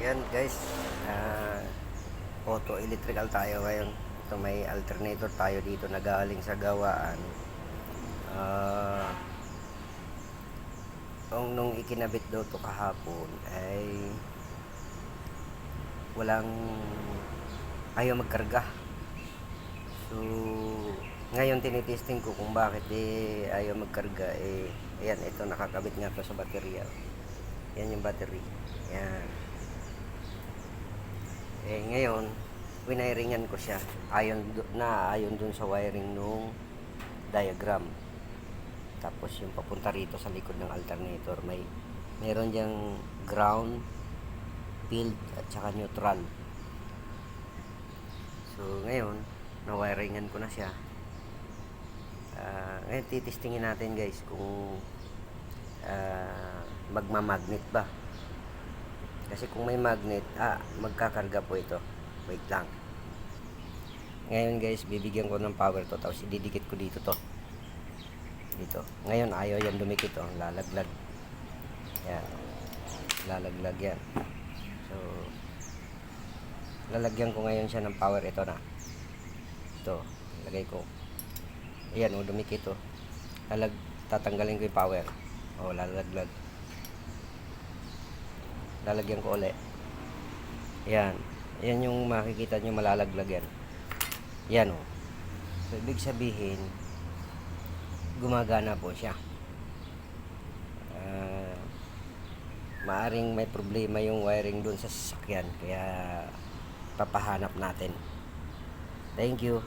Yan guys, auto electrical tayo ngayon. Ito may alternator tayo dito na galing sa gawaan. Ah, nung ikinabit daw to kahapon ay walang ayaw magkarga. So ngayon tinitesting ko kung bakit ayaw magkarga. Ayan, ito nakakabit nga to sa baterya. Yan yung battery. Yan. Ngayon, winiringan ko siya. Ayon dun sa wiring nung diagram. Tapos yung papunta rito sa likod ng alternator, meron diyang ground, field, at saka neutral. So, ngayon, na-wiringan ko na siya. Ngayon, titestingin natin guys kung magmamagnet ba. Kasi kung may magnet, magkakarga po ito. Wait lang. Ngayon guys, bibigyan ko ng power to. Tapos ididikit ko dito to. Dito. Ngayon, ayaw yan dumikit. Lalaglag. Yan. Lalaglag yan. So, lalagyan ko ngayon siya ng power. Ito na. Ito. Lagay ko. Ayan, dumikit to. Tatanggalin ko yung power. Lalaglag. Lalagyan ko ulit. Yan. Yan yung makikita nyo malalaglag yan. Yan o. So, ibig sabihin, gumagana po siya. Maaring may problema yung wiring dun sa sasakyan. Kaya, papahanap natin. Thank you.